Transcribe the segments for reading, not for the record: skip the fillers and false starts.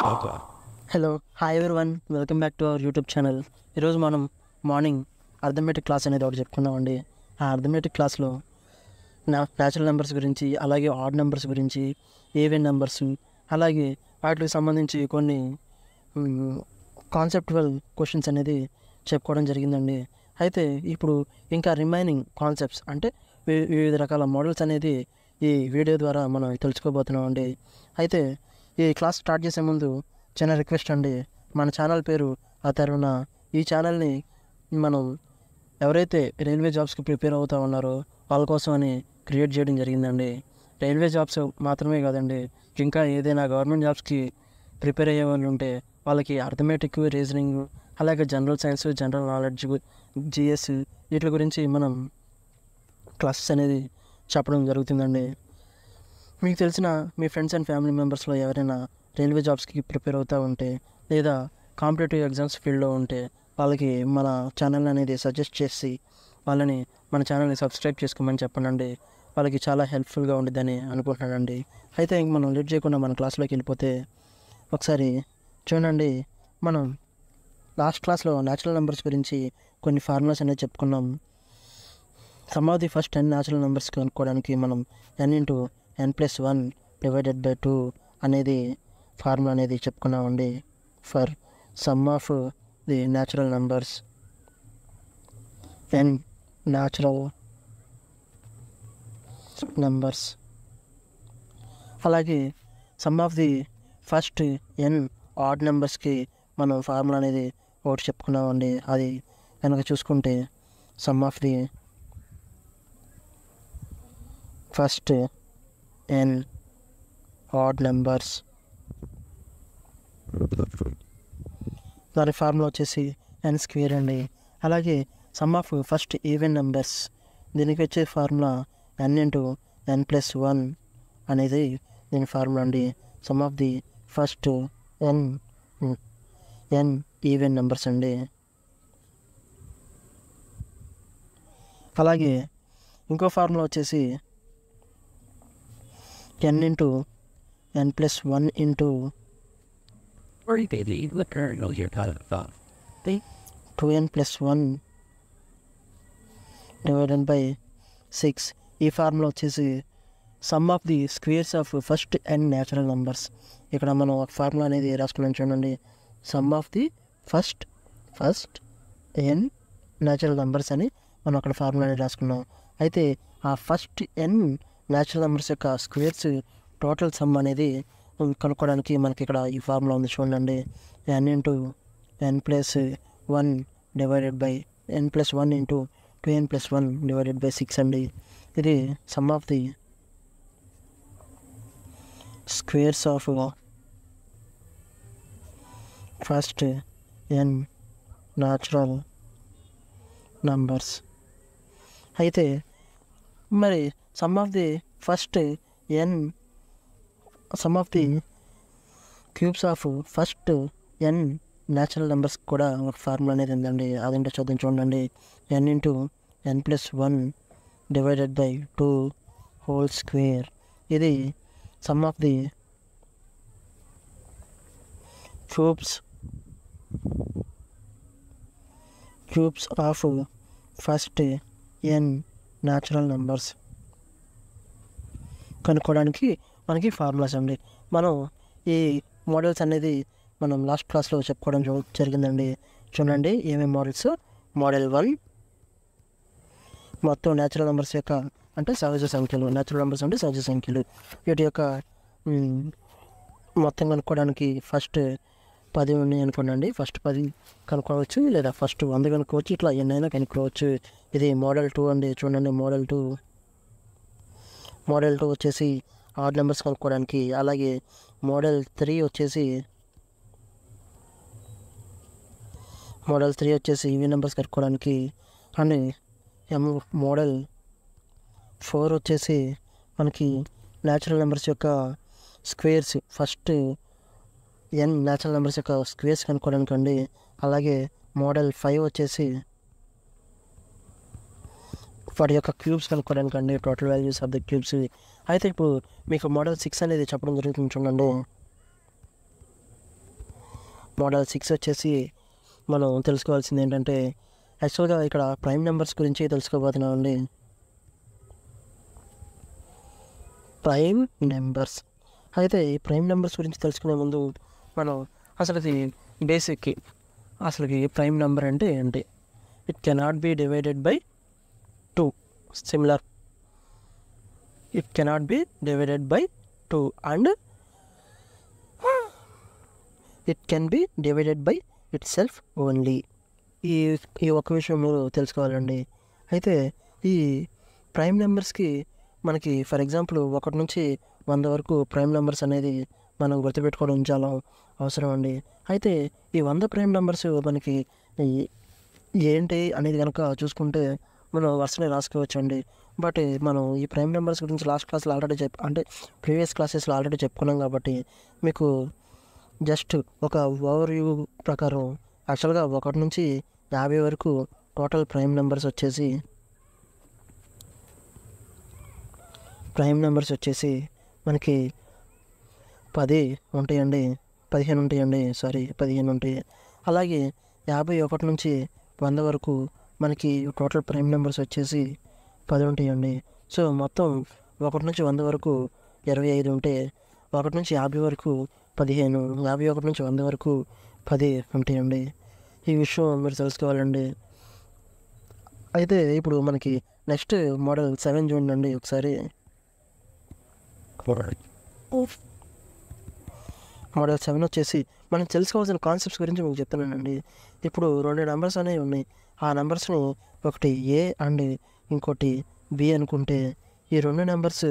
Okay. Hello hi everyone, welcome back to our YouTube channel. ఈరోజు మనం morning arithmetic class అనేది ఒకటి చెప్పుకున్నామండి. ఆ అర్థమెటిక్ క్లాస్లో న్యాచురల్ నెంబర్స్ గురించి, అలాగే ఆడ్ నెంబర్స్ గురించి, ఈవెన్ నెంబర్స్, అలాగే వాటికి సంబంధించి కొన్ని కాన్సెప్టువల్ క్వశ్చన్స్ అనేది చెప్పుకోవడం జరిగిందండి. అయితే ఇప్పుడు ఇంకా రిమైనింగ్ కాన్సెప్ట్స్ అంటే వివిధ రకాల మోడల్స్ అనేది ఈ వీడియో ద్వారా మనం తెలుసుకోబోతున్నామండి. అయితే ఈ క్లాస్ స్టార్ట్ చేసే ముందు చిన్న రిక్వెస్ట్ అండి. మన ఛానల్ పేరు అతరుణ. ఈ ఛానల్ని మనం ఎవరైతే రైల్వే జాబ్స్కి ప్రిపేర్ అవుతూ ఉన్నారో వాళ్ళ కోసం అని క్రియేట్ చేయడం జరిగిందండి. రైల్వే జాబ్స్ మాత్రమే కాదండి, ఇంకా ఏదైనా గవర్నమెంట్ జాబ్స్కి ప్రిపేర్ అయ్యే వాళ్ళు ఉంటే వాళ్ళకి అర్థమెటిక్, రీజనింగ్, అలాగే general science, general knowledge, GS వీటి గురించి మనం క్లాసెస్ అనేది చెప్పడం జరుగుతుందండి. మీకు తెలిసిన మీ ఫ్రెండ్స్ అండ్ ఫ్యామిలీ మెంబర్స్లో ఎవరైనా రైల్వే జాబ్స్కి ప్రిపేర్ అవుతూ ఉంటే, లేదా కాంపిటేటివ్ ఎగ్జామ్స్ ఫీల్డ్లో ఉంటే వాళ్ళకి మన ఛానల్ అనేది సజెస్ట్ చేసి వాళ్ళని మన ఛానల్ని సబ్స్క్రైబ్ చేసుకోమని చెప్పండి. వాళ్ళకి చాలా హెల్ప్ఫుల్గా ఉండిద్దని అనుకుంటున్నానండి. అయితే ఇంక మనం లేట్ చేయకుండా మన క్లాస్లోకి వెళ్ళిపోతే ఒకసారి చూడండి. మనం లాస్ట్ క్లాస్లో న్యాచురల్ నెంబర్స్ గురించి కొన్ని ఫార్ములాస్ అనేది చెప్పుకున్నాం. Sum of the first 10 natural numbers కనుక్కోవడానికి మనం n+1 డివైడెడ్ బై 2 అనేది ఫార్ములా అనేది చెప్పుకున్నామండి. For sum of the natural numbers, n natural numbers, అలాగే sum of the first n odd నెంబర్స్కి మనం ఫార్ములా అనేది ఒకటి చెప్పుకున్నామండి. అది కనుక చూసుకుంటే sum of the first n odd numbers, దాని ఫార్ములా వచ్చేసి n² అండి. అలాగే sum of first even numbers, దీనికి వచ్చే ఫార్ములా n+1 అనేది దీని ఫార్ములా అండి. Some of the first n even numbers అండి. అలాగే ఇంకో ఫార్ములా వచ్చేసి n+1 into Or you pay the kernel here, kind of thought. 2n+1 divided by 6. ఈ ఫార్ములా వచ్చేసి some of the squares of first n natural numbers. ఇక్కడ మనం ఒక formula అనేది రాసుకున్నాం చూడండి. Some of the first n natural numbers అని మనం అక్కడ ఫార్ములా అనేది రాసుకున్నాం. అయితే ఆ ఫస్ట్ n న్యాచురల్ నెంబర్స్ యొక్క స్క్వేర్స్ టోటల్ సమ్ అనేది కనుక్కోవడానికి మనకి ఇక్కడ ఈ ఫార్ములా ఉంది చూడండి. n+1 divided by n+1 into 2n+1 divided by 6 అండి. ఇది sum of the squares of first n natural numbers. అయితే మరి sum of the first n, sum of the cubes of first n natural numbers కూడా ఒక formula అనేది ఉందండి. అదేంటో చూద్దాం చూడండి. n+1 divided by 2 whole square. ఇది sum of the cubes of first n natural numbers కనుక్కోవడానికి మనకి ఫార్ములాస్ అండి. మనం ఈ మోడల్స్ అనేది మనం లాస్ట్ క్లాస్లో చెప్పుకోవడం జరిగిందండి. చూడండి ఏమేమి మోడల్స్. మోడల్ 1 మొత్తం న్యాచురల్ నెంబర్స్ యొక్క అంటే సహజ సంఖ్యలు, న్యాచురల్ నెంబర్స్ అంటే సహజ సంఖ్యలు, వీటి యొక్క మొత్తం కనుక్కోవడానికి ఫస్ట్ 10 ఉన్నాయి అనుకోండి. ఫస్ట్ 10 కనుక్కోవచ్చు, లేదా ఫస్ట్ 100 కనుక్కోవచ్చు, ఇట్లా ఎన్నైనా కనుక్కోవచ్చు. ఇది మోడల్ 2 అండి. చూడండి మోడల్ 2 వచ్చేసి ఆడ్ నెంబర్స్ కనుక్కోవడానికి. అలాగే మోడల్ 3 వచ్చేసి ఈవెన్ నెంబర్స్ కనుక్కోవడానికి. అండ్ మోడల్ 4 వచ్చేసి మనకి న్యాచురల్ నెంబర్స్ యొక్క squares, first n natural numbers యొక్క స్క్వేర్స్ కనుక్కోవడానికి అండి. అలాగే మోడల్ 5 వచ్చేసి వాటి యొక్క క్యూబ్స్ కనుక్కోవడానికి అండి, total values of the cubes. అయితే ఇప్పుడు మీకు మోడల్ 6 అనేది చెప్పడం జరుగుతుంది చూడండి. మోడల్ 6 వచ్చేసి మనం తెలుసుకోవాల్సింది ఏంటంటే యాక్చువల్గా ఇక్కడ ప్రైమ్ నెంబర్స్ గురించి తెలుసుకోబోతున్నాం అండి. Prime numbers. అయితే ఈ ప్రైమ్ నెంబర్స్ గురించి తెలుసుకునే ముందు మనం అసలుకి బేసిక్కి అసలుకి ప్రైమ్ నెంబర్ అంటే ఏంటి? It cannot be divided by 2. Similar, it cannot be divided by 2 and it can be divided by it self only. ఈ ఈ ఒక్క విషయం మీరు తెలుసుకోవాలండి. అయితే ఈ ప్రైమ్ నెంబర్స్కి మనకి ఫర్ ఎగ్జాంపుల్ 1 నుంచి 100 వరకు ప్రైమ్ నెంబర్స్ అనేది మనం గుర్తుపెట్టుకోవడం చాలా అవసరం అండి. అయితే ఈ 100 ప్రైమ్ నెంబర్స్ మనకి ఏంటి అనేది కనుక చూసుకుంటే మనం వరుసనే రాసుకోవచ్చు అండి. బట్ మనం ఈ ప్రైమ్ నెంబర్స్ గురించి లాస్ట్ క్లాస్లో ఆల్రెడీ అంటే ప్రీవియస్ క్లాసెస్లో ఆల్రెడీ చెప్పుకున్నాం కాబట్టి మీకు జస్ట్ ఒక ఓవర్ వ్యూ ప్రకారం యాక్చువల్గా 1 నుంచి 50 వరకు టోటల్ ప్రైమ్ నెంబర్స్ వచ్చేసి మనకి 10 ఉంటాయండి, 15 ఉంటాయండి, 15 ఉంటాయి. అలాగే 51 నుంచి 100 వరకు మనకి టోటల్ ప్రైమ్ నెంబర్స్ వచ్చేసి 10 ఉంటాయండి. సో మొత్తం 1 నుంచి 100 వరకు 25 ఉంటే 1 నుంచి 50 వరకు 15, 51 నుంచి 100 వరకు 10 ఉంటాయండి. ఈ విషయం మీరు తెలుసుకోవాలండి. అయితే ఇప్పుడు మనకి నెక్స్ట్ మోడల్ 7 చూడండి ఒకసారి. మోడల్ 7 వచ్చేసి మనం తెలుసుకోవాల్సిన కాన్సెప్ట్స్ గురించి మీకు చెప్తున్నానండి. ఇప్పుడు 2 నెంబర్స్ అనేవి ఉన్నాయి. ఆ నెంబర్స్ని ఒకటి ఏ అండ్ ఇంకోటి బి అనుకుంటే ఈ 2 నెంబర్స్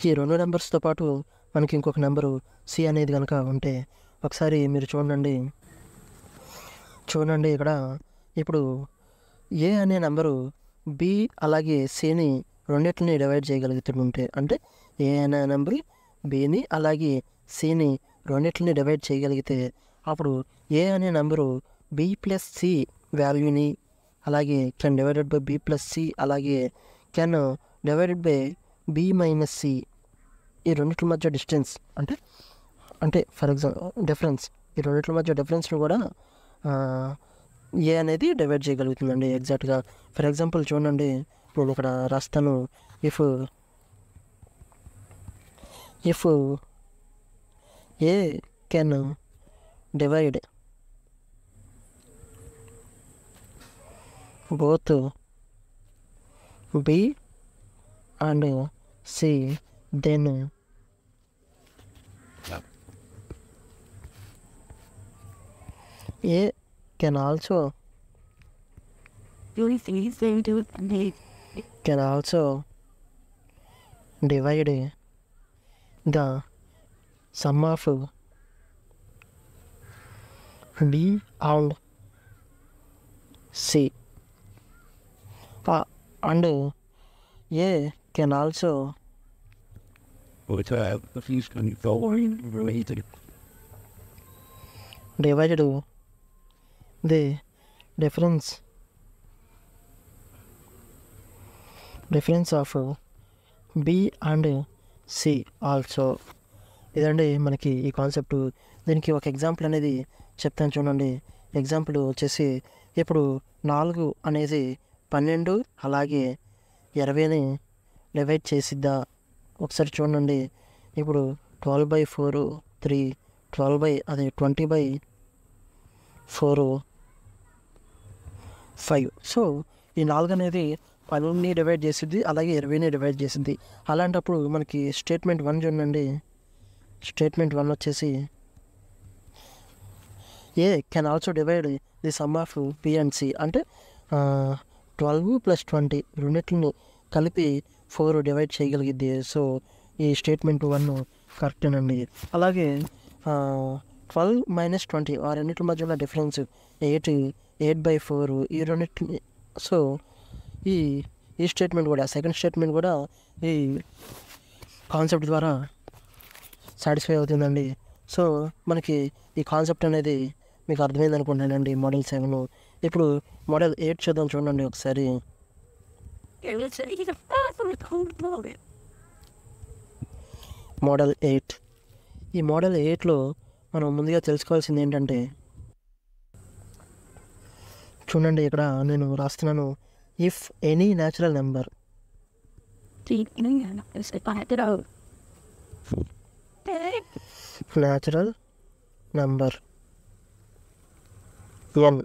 ఈ 2 నెంబర్స్తో పాటు మనకి ఇంకొక నెంబరు సి అనేది కనుక ఉంటే ఒకసారి మీరు చూడండి ఇక్కడ ఇప్పుడు ఏ అనే నెంబరు బి అలాగే సిని రెండింటిని డివైడ్ చేయగలుగుతుంటే, అంటే ఏ అనే నెంబరు బిని అలాగే సిని రెండింటిని డివైడ్ చేయగలిగితే అప్పుడు ఏ అనే నెంబరు బి ప్లస్ సి వాల్యూని అలాగే can divided by b plus c అలాగే can divided by b minus c. ఈ రెండింటి మధ్య డిస్టెన్స్ అంటే ఫర్ ఎగ్జాంపుల్ డిఫరెన్స్, ఈ రెండింటి మధ్య డిఫరెన్స్ని కూడా ఏ అనేది డివైడ్ చేయగలుగుతుందండి ఎగ్జాక్ట్గా. ఫర్ ఎగ్జాంపుల్ చూడండి, నేను ఇక్కడ రాస్తాను. If A can divide both B and C then A can also divide the sum of B and C, and A can also divided the difference of B and C also. ఇదండి మనకి ఈ concept. దీనికి ఒక example అనేది చెప్తాను చూడండి. Example వచ్చేసి ఇప్పుడు 4 అనేది 12 అలాగే 20ని డివైడ్ చేసిద్దా ఒకసారి చూడండి. ఇప్పుడు 12/4 3, 20/4 5. సో ఈ 4 అనేది 12ని డివైడ్ చేసిద్ది అలాగే 20ని డివైడ్ చేసిద్ది. అలాంటప్పుడు మనకి స్టేట్మెంట్ 1 చూడండి. స్టేట్మెంట్ 1 వచ్చేసి A can also divide the sum of B and C, అంటే 12 + 20 రెండింటిని కలిపి 4 డివైడ్ చేయగలిగిద్ది. సో ఈ స్టేట్మెంట్ 1 కరెక్టేనండి. అలాగే 12 - 20 ఆ రెండింటి మధ్యలో డిఫరెన్స్ 8/4 ఈ రెండింటిని. సో ఈ స్టేట్మెంట్ కూడా, సెకండ్ స్టేట్మెంట్ కూడా ఈ కాన్సెప్ట్ ద్వారా సాటిస్ఫై అవుతుందండి. సో మనకి ఈ కాన్సెప్ట్ అనేది మీకు అర్థమైంది అనుకుంటానండి మోడల్ 7. ఇప్పుడు మోడల్ 8 చూద్దాం చూడండి ఒకసారి. మోడల్ 8. ఈ మోడల్ 8లో మనం ముందుగా తెలుసుకోవాల్సింది ఏంటంటే, చూడండి ఇక్కడ నేను రాస్తున్నాను, if any natural number n,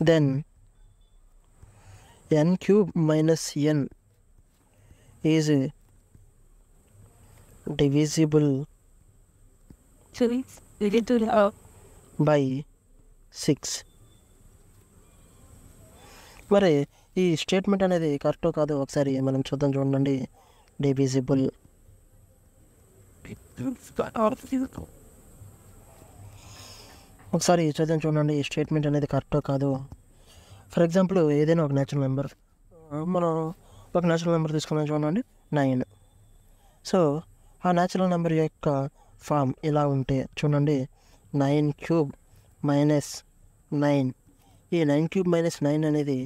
then n cube minus n is divisible by 6. మరి ఈ స్టేట్మెంట్ అనేది కరెక్టో కాదో ఒకసారి మనం చూద్దాం. చూడండి, డివిజిబుల్. ఒకసారి చూద్దాం, చూడండి ఈ స్టేట్మెంట్ అనేది కరెక్టో కాదో. ఫర్ ఎగ్జాంపుల్ ఏదైనా ఒక న్యాచురల్ నెంబర్, మనం ఒక న్యాచురల్ నెంబర్ తీసుకున్నాం చూడండి, 9. సో ఆ న్యాచురల్ నెంబర్ యొక్క ఫామ్ ఇలా ఉంటే చూడండి, 9 క్యూబ్ మైనస్ 9. ఈ 9 క్యూబ్ మైనస్ 9 అనేది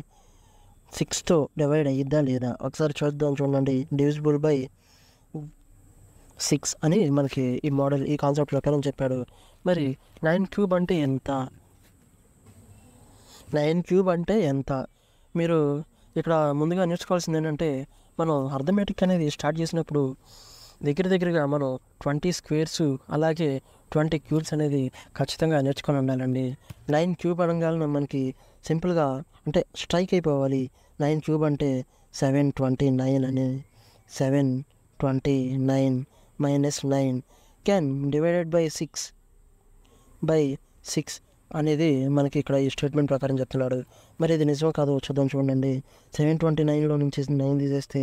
6తో డివైడ్ అయ్యిద్దా లేదా ఒకసారి చూద్దాం. చూడండి, డివిజిబుల్ బై 6 అని మనకి ఈ మోడల్, ఈ కాన్సెప్ట్ ప్రకారం చెప్పాడు. మరి 9 క్యూబ్ అంటే ఎంత? 9 క్యూబ్ అంటే ఎంత? మీరు ఇక్కడ ముందుగా నేర్చుకోవాల్సింది ఏంటంటే, మనం అర్థమెటిక్ అనేది స్టార్ట్ చేసినప్పుడు దగ్గరగా మనం 20 స్క్వేర్స్ అలాగే 20 క్యూబ్స్ అనేది ఖచ్చితంగా నేర్చుకొని ఉండాలండి. 9 క్యూబ్ అనగానే మనకి సింపుల్గా అంటే స్ట్రైక్ అయిపోవాలి. 9 క్యూబ్ అంటే 729 అని. 729 మైనస్ 9 క్యాన్ డివైడెడ్ బై 6 అనేది మనకి ఇక్కడ ఈ స్టేట్మెంట్ ప్రకారం చెప్తున్నాడు. మరి ఇది నిజమో కాదో చూద్దాం. చూడండి, 729లో నుంచి 9 తీసేస్తే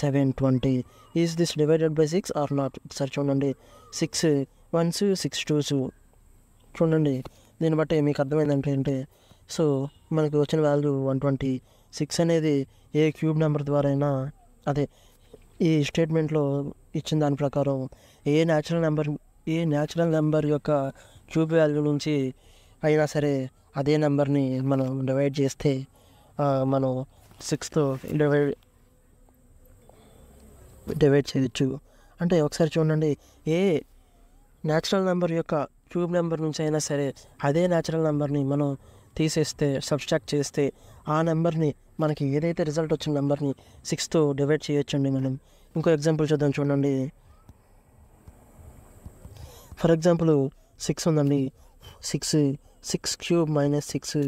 720. Is this divided by 6 or not? ఒకసారి చూడండి, 6 1s 6 2s. చూడండి, దీన్ని బట్టి మీకు అర్థమైందంటే అంటే, సో మనకు వచ్చిన వాల్యూ 120. 6 అనేది ఏ క్యూబ్ నెంబర్ ద్వారా అయినా, అదే ఈ స్టేట్మెంట్లో ఇచ్చిన దాని ప్రకారం ఏ న్యాచురల్ నెంబర్ యొక్క క్యూబ్ వాల్యూ నుంచి అయినా సరే అదే నెంబర్ని మనం డివైడ్ చేస్తే మనం 6తో డివైడ్ చేయొచ్చు. అంటే ఒకసారి చూడండి, ఏ న్యాచురల్ నెంబర్ యొక్క క్యూబ్ నెంబర్ నుంచి అయినా సరే అదే న్యాచురల్ నెంబర్ని మనం తీసేస్తే, సబ్స్ట్రాక్ట్ చేస్తే ఆ నెంబర్ని మనకి ఏదైతే రిజల్ట్ వచ్చిన నెంబర్ని 6తో డివైడ్ చేయొచ్చండి మనం. ఇంకో ఎగ్జాంపుల్ చూద్దాం. చూడండి, ఫర్ ఎగ్జాంపుల్ 6 ఉందండి. 6 క్యూబ్ మైనస్ 6.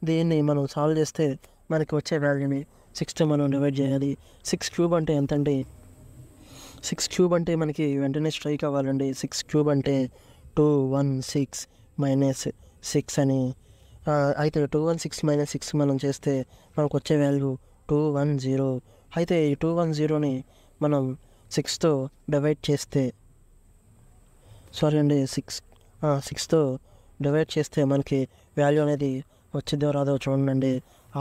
దీన్ని మనం సాల్వ్ చేస్తే మనకి వచ్చే వాల్యూని 6తో మనం డివైడ్ చేయాలి. 6 క్యూబ్ అంటే ఎంత అండి? 6 క్యూబ్ అంటే మనకి వెంటనే స్ట్రైక్ అవ్వాలండి. 6 క్యూబ్ అంటే 216 మైనస్ 6 అని. అయితే 216 మైనస్ 6 మనం చేస్తే మనకు వచ్చే వాల్యూ 210. అయితే ఈ 210ని మనం 6తో డివైడ్ చేస్తే, సారీ అండి, 6తో డివైడ్ చేస్తే మనకి వాల్యూ అనేది వచ్చిందో రాదో చూడండి.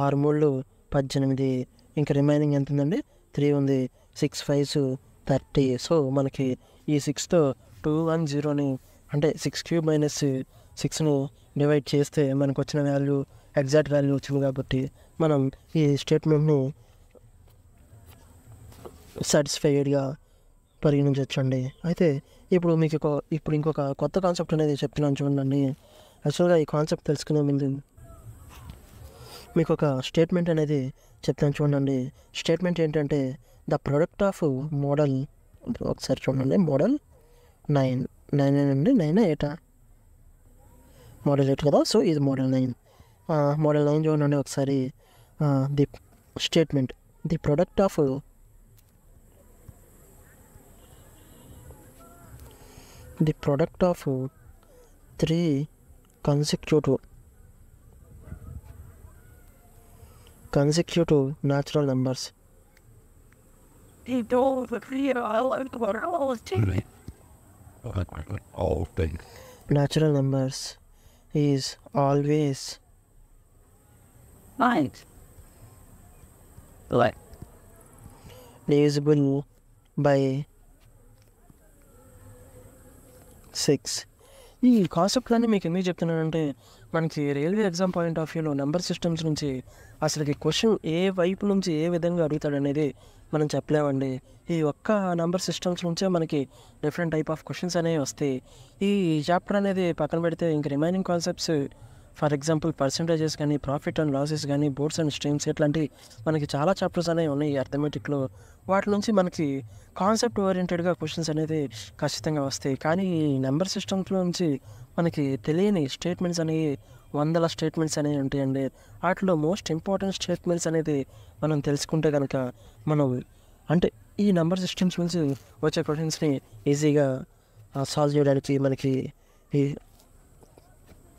6 3 18. ఇంకా రిమైనింగ్ ఎంత ఉందండి? 3 ఉంది. 6 5s 30. సో మనకి ఈ 6తో 210ని అంటే 6 క్యూబ్ మైనస్ 6ని డివైడ్ చేస్తే మనకు వచ్చిన వాల్యూ ఎగ్జాక్ట్ వాల్యూ వచ్చింది. కాబట్టి మనం ఈ స్టేట్మెంట్ని సాటిస్ఫైడ్గా పరిగణించవచ్చండి. అయితే ఇప్పుడు మీకు ఇంకొక కొత్త కాన్సెప్ట్ అనేది చెప్తున్నాను చూడండి. యాక్చువల్గా ఈ కాన్సెప్ట్ తెలుసుకునే ముందు మీకు ఒక స్టేట్మెంట్ అనేది చెప్తాను చూడండి. స్టేట్మెంట్ ఏంటంటే, ద ప్రొడక్ట్ ఆఫ్ మోడల్, ఒకసారి చూడండి, మోడల్ 9 అండి, 9 8 మోడల్ 8 కదా. సో ఇది మోడల్ 9. మోడల్ 9 చూడండి ఒకసారి. The statement, the product of 3 consecutive natural numbers natural numbers is always divisible by 6. ఈ కాన్సెప్ట్లన్నీ మీకు ఎందుకు చెప్తున్నానంటే, మనకి రైల్వే ఎగ్జామ్ పాయింట్ ఆఫ్ వ్యూలో నెంబర్ సిస్టమ్స్ నుంచి అసలుకి క్వశ్చన్ ఏ వైపు నుంచి ఏ విధంగా అడుగుతాడనేది మనం చెప్పలేమండి. ఈ ఒక్క నెంబర్ సిస్టమ్స్ నుంచే మనకి డిఫరెంట్ టైప్ ఆఫ్ క్వశ్చన్స్ అనేవి వస్తాయి. ఈ చాప్టర్ అనేది పక్కన పెడితే ఇంక remaining concepts for example percentages కానీ, ప్రాఫిట్ అండ్ లాసెస్ కానీ, బోర్డ్స్ అండ్ స్ట్రీమ్స్ ఇట్లాంటి మనకి చాలా చాప్టర్స్ అనేవి ఉన్నాయి అర్థమెటిక్లో. వాటి నుంచి మనకి కాన్సెప్ట్ ఓరియంటెడ్గా క్వశ్చన్స్ అనేది ఖచ్చితంగా వస్తాయి. కానీ ఈ నెంబర్ సిస్టమ్స్లో నుంచి మనకి తెలియని స్టేట్మెంట్స్ అనేవి వందల స్టేట్మెంట్స్ అనేవి ఉంటాయండి. వాటిలో మోస్ట్ ఇంపార్టెంట్ స్టేట్మెంట్స్ అనేది మనం తెలుసుకుంటే కనుక మనం అంటే ఈ నెంబర్ సిస్టమ్స్ నుంచి వచ్చే క్వశ్చన్స్ని ఈజీగా సాల్వ్ చేయడానికి మనకి ఈ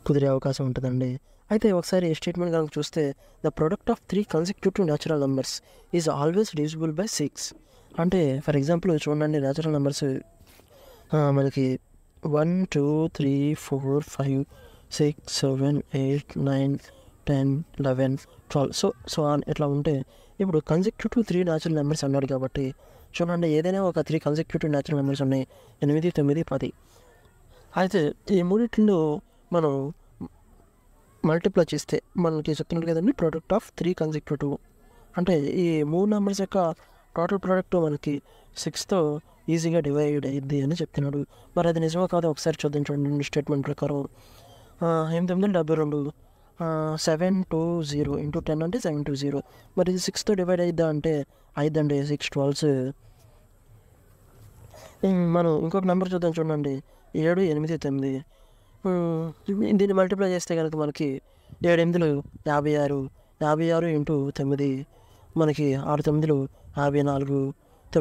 కుదిరే అవకాశం ఉంటుందండి. అయితే ఒకసారి ఈ స్టేట్మెంట్ కనుక చూస్తే the product of 3 consecutive natural numbers is always divisible by 6. అంటే ఫర్ ఎగ్జాంపుల్ చూడండి, న్యాచురల్ నెంబర్స్ మనకి 1 2 3 4 5 6 7 8 9 10 11 12 సో ఇట్లా ఉంటే ఇప్పుడు కన్సిక్యూటివ్ 3 న్యాచురల్ నెంబర్స్ అన్నాడు కాబట్టి చూడండి, ఏదైనా ఒక 3 కన్సిక్యూటివ్ న్యాచురల్ నెంబర్స్ ఉన్నాయి, 8 9 10. అయితే ఈ మూడింటిలో మనం మల్టిప్లై చేస్తే మనకి చెప్తున్నారు కదండి, ప్రొడక్ట్ ఆఫ్ 3 కన్సిక్యూటివ్ అంటే ఈ 3 నెంబర్స్ యొక్క టోటల్ ప్రోడక్ట్ మనకి 6తో ఈజీగా డివైడ్ అయ్యిద్ది అని చెప్తున్నాడు. మరి అది నిజమో కాదో ఒకసారి చూద్దాం. చూడండి స్టేట్మెంట్ ప్రకారం 8 9 72 720 ఇంటూ 10 అంటే 720. మరి ఇది 6తో డివైడ్ అయిద్దా అంటే అయిద్దండి, 6 12s. మనం ఇంకొక నెంబర్ చూద్దాం. చూడండి 7 8 9. దీన్ని మల్టిప్లై చేస్తే కనుక మనకి 7 8 56, 56 ఇంటూ 9 మనకి 6 9 54,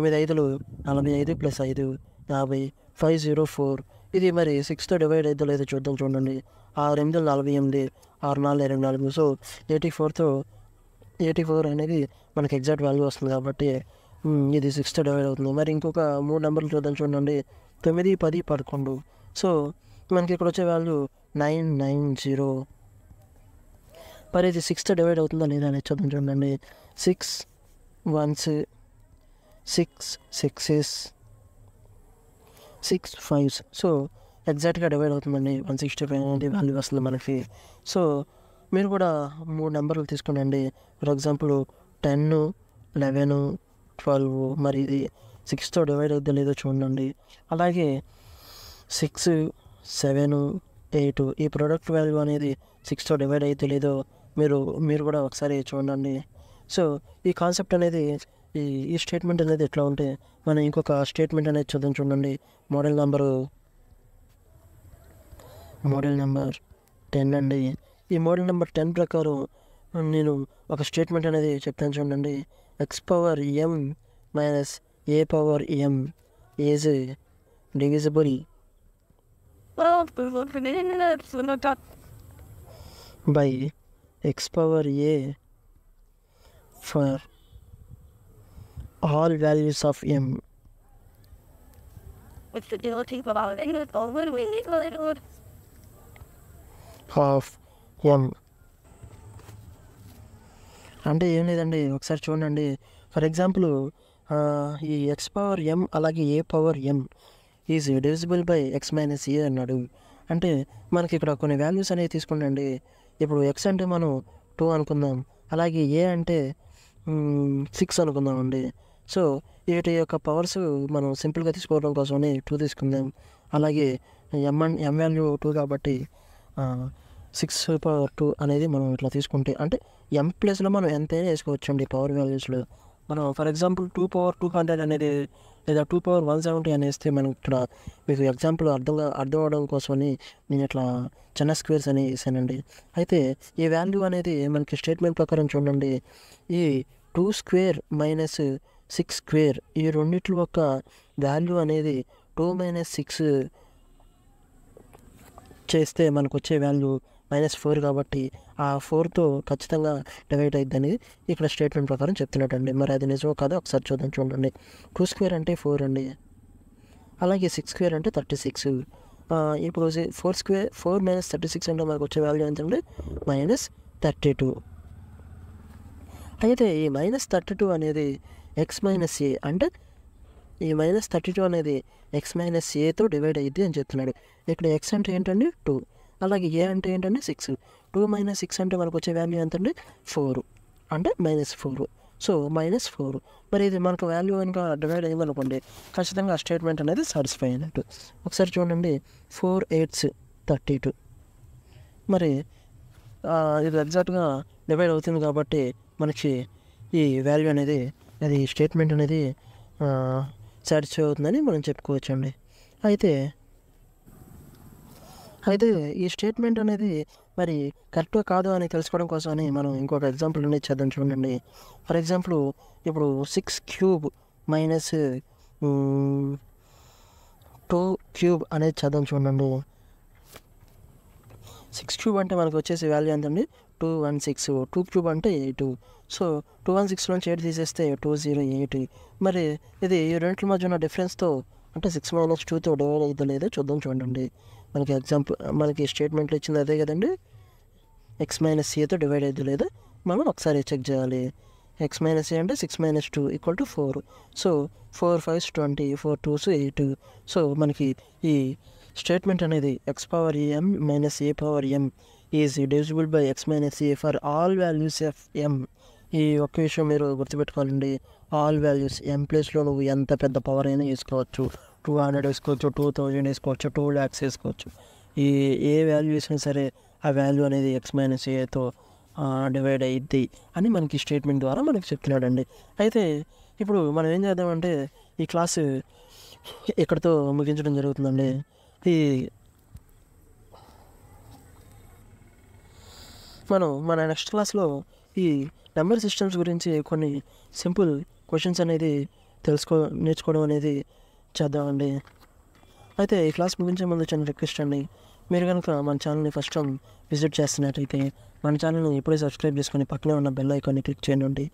9 5 45 ప్లస్ 5 50, 504. ఇది మరి 6తో డివైడ్ అయిద్దో లేదో చూద్దాం. చూడండి 6 8 48, 6 4 24. సో 84 అనేది మనకి ఎగ్జాక్ట్ వాల్యూ వస్తుంది కాబట్టి ఇది 6తో డివైడ్ అవుతుంది. మరి ఇంకొక 3 నెంబర్లు చూద్దాం. చూడండి 9 10 11. సో మనకి ఇక్కడ వచ్చే వాల్యూ 990. మరి ఇది 6తో డివైడ్ అవుతుందా లేదా అనేది చూద్దాం. చూడండి 6 1s 6 6s 6 5s. సో ఎగ్జాక్ట్గా డివైడ్ అవుతుందండి. 165 అనేది వాల్యూ వస్తుంది మనకి. సో మీరు కూడా 3 నెంబర్లు తీసుకోండి. For example 10 11 12. మరి ఇది 6తో డివైడ్ అవుతుందో లేదో చూడండి. అలాగే 6 7 8 ఈ ప్రోడక్ట్ వాల్యూ అనేది 6తో డివైడ్ అయితే లేదో మీరు కూడా ఒకసారి చూడండి. సో ఈ కాన్సెప్ట్ అనేది ఈ స్టేట్మెంట్ అనేది ఎట్లా ఉంటే మనం ఇంకొక స్టేట్మెంట్ అనేది చూద్దాం. చూడండి మోడల్ నెంబర్ 10 అండి. ఈ మోడల్ నెంబర్ 10 ప్రకారం నేను ఒక స్టేట్మెంట్ అనేది చెప్తాను. చూడండి x⁻m minus a⁻m is divisible by x⁻a for all values of m. Of m అంటే ఏం లేదండి, ఒకసారి చూడండి. ఫర్ ఎగ్జాంపుల్ ఈ x⁻m అలాగే a⁻m is divisible by x minus a అన్నాడు. అంటే మనకి ఇక్కడ కొన్ని వాల్యూస్ అనేవి తీసుకుంటండి. ఇప్పుడు x అంటే మనం 2 అనుకుందాం, అలాగే a అంటే 6 అనుకుందామండి. సో వీటి యొక్క పవర్స్ మనం సింపుల్గా తీసుకోవడం కోసమని 2 తీసుకుందాం. అలాగే m వాల్యూ 2 కాబట్టి 6/2 అనేది మనం ఇట్లా తీసుకుంటే అంటే m ప్లేస్లో మనం ఎంతైనా వేసుకోవచ్చు అండి పవర్ వాల్యూస్లో. మనం ఫర్ ఎగ్జాంపుల్ 2/200 అనేది లేదా 2/170 అని వేస్తే మనం ఇక్కడ మీకు ఎగ్జాంపుల్ అర్థం అవడం కోసమని నేను ఇట్లా చిన్న స్క్వేర్స్ అని వేసానండి. అయితే ఈ వాల్యూ అనేది మనకి స్టేట్మెంట్ ప్రకారం చూడండి, ఈ 2 స్క్వేర్ మైనస్ 6 స్క్వేర్ ఈ రెండిట్లో యొక్క వాల్యూ అనేది 2 - 6 చేస్తే మనకు వచ్చే వాల్యూ -4 కాబట్టి ఆ 4తో ఖచ్చితంగా డివైడ్ అయిద్దని ఇక్కడ స్టేట్మెంట్ ప్రకారం చెప్తున్నట్టండి. మరి అది నిజమో కాదో ఒకసారి చూద్దాం. చూడండి 2 స్క్వేర్ అంటే 4 అండి, అలాగే 6 స్క్వేర్ అంటే 36. ఇప్పుడు 4 - 36 అంటే మనకు వచ్చే వాల్యూ ఎంతండి -32. అయితే ఈ -32 అనేది x - a అంటే ఈ -32 అనేది x - aతో డివైడ్ అయ్యిద్ది అని చెప్తున్నాడు. ఇక్కడ x అంటే ఏంటండి 2, అలాగే ఏ అంటే ఏంటంటే 6. 2 - 6 అంటే మనకు వచ్చే వాల్యూ ఎంత అండి 4 అంటే -4. సో -4. మరి ఇది మనకు వాల్యూ కనుక డివైడ్ అయ్యిందనుకోండి ఖచ్చితంగా ఆ స్టేట్మెంట్ అనేది సాటిస్ఫై అయినట్టు. ఒకసారి చూడండి 4 8s 32. మరి ఇది ఎగ్జాక్ట్గా డివైడ్ అవుతుంది కాబట్టి మనకి ఈ వాల్యూ అనేది అది స్టేట్మెంట్ అనేది సాటిస్ఫై అవుతుందని మనం చెప్పుకోవచ్చండి. అయితే ఈ స్టేట్మెంట్ అనేది మరి కరెక్టో కాదో అని తెలుసుకోవడం కోసమని మనం ఇంకొక ఎగ్జాంపుల్ అనేది చేద్దాం చూడండి. ఫర్ ఎగ్జాంపుల్ ఇప్పుడు 6³ - 2³ అనేది చేద్దాం చూడండి. 6³ అంటే మనకు వచ్చేసి వాల్యూ ఎంతండి 216. 2³ అంటే 8. సో 216లోంచి 8 తీసేస్తే 208. మరి ఇది ఈ రెండింటి మధ్య ఉన్న డిఫరెన్స్తో అంటే 6 - 2తో డివైడ్ అవుతుందో లేదో చూద్దాం చూడండి. మనకి స్టేట్మెంట్లో ఇచ్చింది అదే కదండి. x - aతో డివైడ్ అవుతుందో లేదో మనం ఒకసారి చెక్ చేయాలి. x - a అంటే 6 - 2 = 4. So 4 5s 20, 4 2s 8. సో మనకి ఈ స్టేట్మెంట్ అనేది x⁻m - a⁻m is divisible by x - a for all values of m. ఈ ఒక్క విషయం మీరు గుర్తుపెట్టుకోవాలండి. ఆల్ వాల్యూస్ m ప్లేస్లో నువ్వు ఎంత పెద్ద పవర్ అయినా వేసుకోవచ్చు. 200 వేసుకోవచ్చు, 2000 వేసుకోవచ్చు, 2 lakhs వేసుకోవచ్చు. ఏ వాల్యూ వేసినా సరే ఆ వాల్యూ అనేది x - aతో డివైడ్ అయ్యిద్ది అని మనకి స్టేట్మెంట్ ద్వారా మనకి చెప్తున్నాడండి. అయితే ఇప్పుడు మనం ఏం చేద్దామంటే ఈ క్లాసు ఇక్కడితో ముగించడం జరుగుతుందండి. మన నెక్స్ట్ క్లాస్లో ఈ నెంబర్ సిస్టమ్స్ గురించి కొన్ని సింపుల్ క్వశ్చన్స్ అనేది నేర్చుకోవడం అనేది చేద్దామండి. అయితే ఈ క్లాస్ ముగించే ముందు చిన్న రిక్వెస్ట్ అండి. మీరు కనుక మన ఛానల్ని ఫస్ట్ టైం విజిట్ చేస్తున్నట్టయితే మన ఛానల్ని ఇప్పుడే సబ్స్క్రైబ్ చేసుకొని పక్కనే ఉన్న బెల్ ఐకాన్ని క్లిక్ చేయండి.